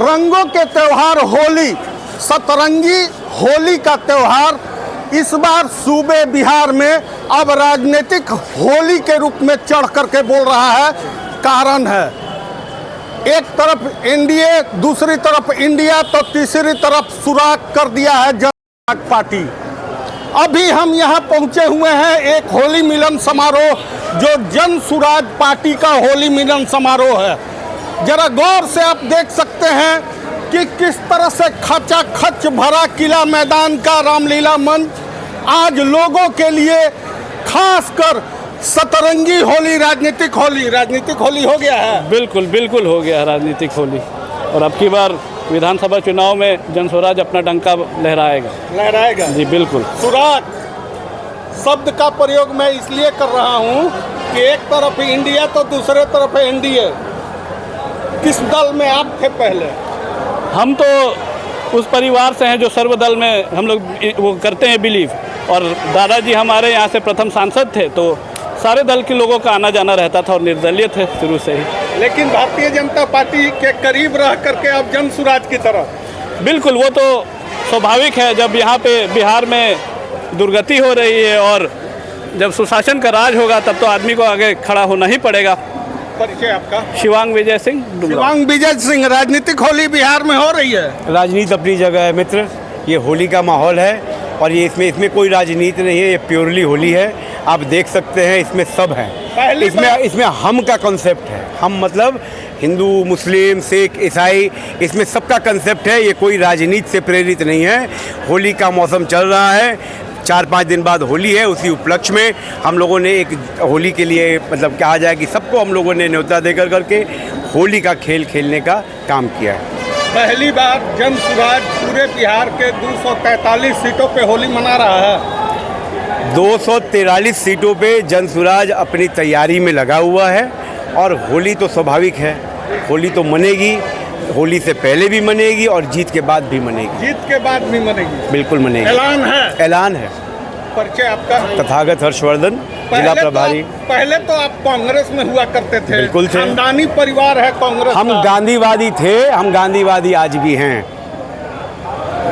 रंगों के त्यौहार होली, सतरंगी होली का त्यौहार इस बार सूबे बिहार में अब राजनीतिक होली के रूप में चढ़ करके बोल रहा है। कारण है, एक तरफ एनडीए, दूसरी तरफ इंडिया, तो तीसरी तरफ सुराग कर दिया है जनता पार्टी। अभी हम यहाँ पहुँचे हुए हैं एक होली मिलन समारोह, जो जन सुराज पार्टी का होली मिलन समारोह है। जरा गौर से आप देख सकते हैं कि किस तरह से खचाखच भरा किला मैदान का रामलीला मंच आज लोगों के लिए, खासकर सतरंगी होली, राजनीतिक होली हो गया है। बिल्कुल बिल्कुल हो गया राजनीतिक होली। और अब की बार विधानसभा चुनाव में जन स्वराज अपना डंका लहराएगा जी। बिल्कुल, सुराज शब्द का प्रयोग मैं इसलिए कर रहा हूँ कि एक तरफ इंडिया तो दूसरे तरफ एनडीए। किस दल में आप थे पहले? हम तो उस परिवार से हैं जो सर्वदल में हम लोग वो करते हैं बिलीव। और दादाजी हमारे यहाँ से प्रथम सांसद थे, तो सारे दल के लोगों का आना जाना रहता था और निर्दलीय थे शुरू से ही। लेकिन भारतीय जनता पार्टी के करीब रह करके अब जन सुराज की तरफ। बिल्कुल, वो तो स्वाभाविक है। जब यहाँ पे बिहार में दुर्गति हो रही है और जब सुशासन का राज होगा, तब तो आदमी को आगे खड़ा होना ही पड़ेगा। परिचय आपका? शिवांग विजय सिंह। शिवांग विजय सिंह, राजनीतिक होली बिहार में हो रही है। राजनीति अपनी जगह है मित्र, ये होली का माहौल है और ये इसमें कोई राजनीति नहीं है, ये प्योरली होली है। आप देख सकते हैं इसमें सब है। इसमें हम का कॉन्सेप्ट है। हम मतलब हिंदू, मुस्लिम, सिख, ईसाई, इसमें सबका कंसेप्ट है। ये कोई राजनीति से प्रेरित नहीं है। होली का मौसम चल रहा है, 4-5 दिन बाद होली है। उसी उपलक्ष्य में हम लोगों ने एक होली के लिए मतलब कहा जाए कि सबको हम लोगों ने न्योता देकर करके होली का खेल खेलने का काम किया है। पहली बार जन सुराज पूरे बिहार के 243 सीटों पे होली मना रहा है। 243 सीटों पे जन सुराज अपनी तैयारी में लगा हुआ है और होली तो स्वाभाविक है, होली तो मनेगी। होली से पहले भी मनेगी और जीत के बाद भी मनेगी। जीत के बाद भी मनेगी? बिल्कुल मनेगी। ऐलान है। परिचय आपका? तथागत हर्षवर्धन, जिला प्रभारी। पहले तो आप कांग्रेस में हुआ करते थे। बिल्कुल थे। खानदानी परिवार है कांग्रेस। हम गांधीवादी थे, हम गांधीवादी आज भी हैं।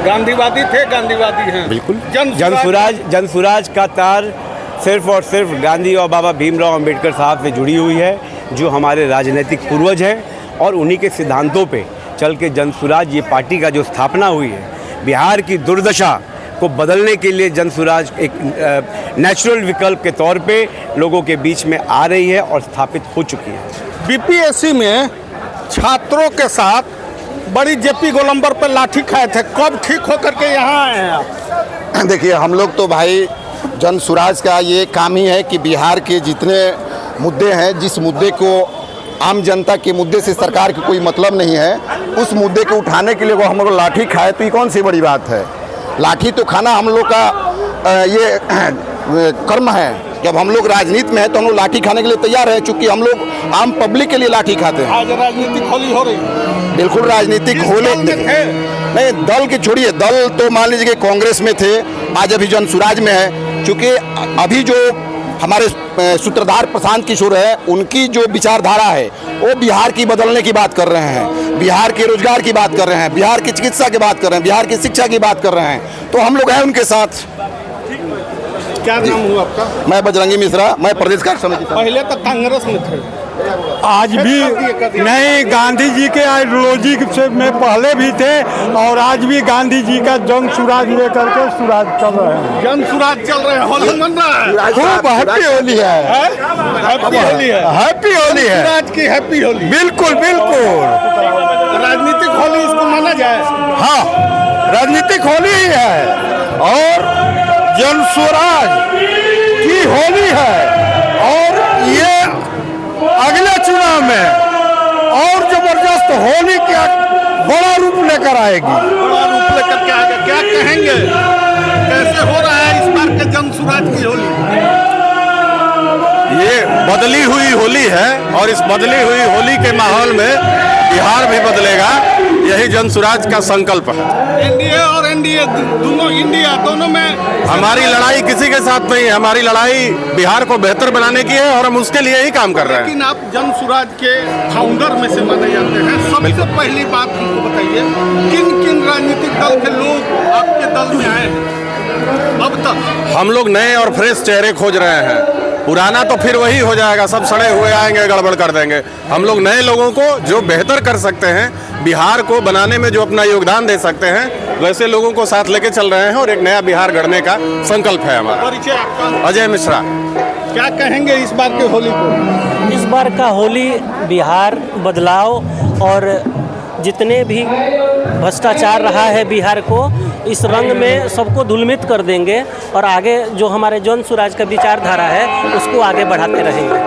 गांधीवादी थे, गांधीवादी हैं। बिल्कुल। जन सुराज का तार सिर्फ और सिर्फ गांधी और बाबा भीमराव अंबेडकर साहब से जुड़ी हुई है, जो हमारे राजनीतिक पूर्वज हैं। और उन्हीं के सिद्धांतों पे चल के जन सुराज ये पार्टी का जो स्थापना हुई है, बिहार की दुर्दशा को बदलने के लिए जन सुराज एक नेचुरल विकल्प के तौर पे लोगों के बीच में आ रही है और स्थापित हो चुकी है। बीपीएससी में छात्रों के साथ बड़ी जेपी गोलंबर पर लाठी खाए थे, कब ठीक होकर के यहाँ आए हैं आप? देखिए, हम लोग तो भाई जन सुराज का ये काम ही है कि बिहार के जितने मुद्दे हैं, जिस मुद्दे को आम जनता के मुद्दे से सरकार की कोई मतलब नहीं है, उस मुद्दे को उठाने के लिए वो हम लोग लाठी खाए, तो ये कौन सी बड़ी बात है? लाठी तो खाना हम लोग का ये कर्म है। जब हम लोग राजनीति में है तो हम लोग लाठी खाने के लिए तैयार है, चूँकि हम लोग आम पब्लिक के लिए लाठी खाते हैं। आज राजनीतिक होली हो रही है। बिल्कुल राजनीतिक होली नहीं, दल की छोड़िए, दल तो मान लीजिए कि कांग्रेस में थे, आज अभी जन सुराज में है। चूँकि अभी जो हमारे सूत्रधार प्रशांत किशोर है, उनकी जो विचारधारा है वो बिहार की बदलने की बात कर रहे हैं, बिहार के रोजगार की बात कर रहे हैं, बिहार की चिकित्सा की बात कर रहे हैं, बिहार की शिक्षा की बात कर रहे हैं। तो हम लोग हैं उनके साथ। क्या नाम हुआ आपका? मैं बजरंगी मिश्रा, मैं प्रदेश कार्य समिति। पहले तो कांग्रेस में थे, आज भी नहीं। गांधी जी के आइडियोलॉजी से में पहले भी थे और आज भी गांधी जी का जन सुराज लेकर के सुराज चल रहे हैं। जन सुराज चल रहे हैं, होली मन रहा है। खूब हैप्पी होली है, हैप्पी होली है, हैप्पी होली है, सुराज की हैप्पी होली। बिल्कुल बिल्कुल। राजनीतिक होली इसको माना जाए? हाँ, राजनीतिक होली ही है और जन स्वराज की होली है। और ये अगले चुनाव में और जबरदस्त होली का बड़ा रूप लेकर आएगी। बड़ा रूप लेकर के आएगा। क्या कहेंगे, कैसे हो रहा है इस बार के जन सुराज की होली? ये बदली हुई होली है और इस बदली हुई होली के माहौल में बिहार भी बदलेगा। यही जन स्वराज का संकल्प है। एनडीए और एनडीए दोनों, इंडिया दोनों में हमारी लड़ाई किसी के साथ नहीं है, हमारी लड़ाई बिहार को बेहतर बनाने की है और हम उसके लिए ही काम कर रहे हैं। लेकिन आप जन स्वराज के फाउंडर में से माने जाते हैं। सबसे पहली बात हमको बताइए, किन किन राजनीतिक दल के लोग आपके दल में आए हैं अब तक? हम लोग नए और फ्रेश चेहरे खोज रहे हैं, पुराना तो फिर वही हो जाएगा, सब सड़े हुए आएंगे, गड़बड़ कर देंगे। हम लोग नए लोगों को जो बेहतर कर सकते हैं, बिहार को बनाने में जो अपना योगदान दे सकते हैं, वैसे लोगों को साथ लेके चल रहे हैं और एक नया बिहार गढ़ने का संकल्प है हमारा। परिचय आपका? अजय मिश्रा। क्या कहेंगे इस बार के होली को? इस बार का होली बिहार बदलाव और जितने भी भ्रष्टाचार रहा है बिहार को, इस रंग में सबको धूमिल कर देंगे और आगे जो हमारे जन स्वराज का विचारधारा है उसको आगे बढ़ाते रहेंगे।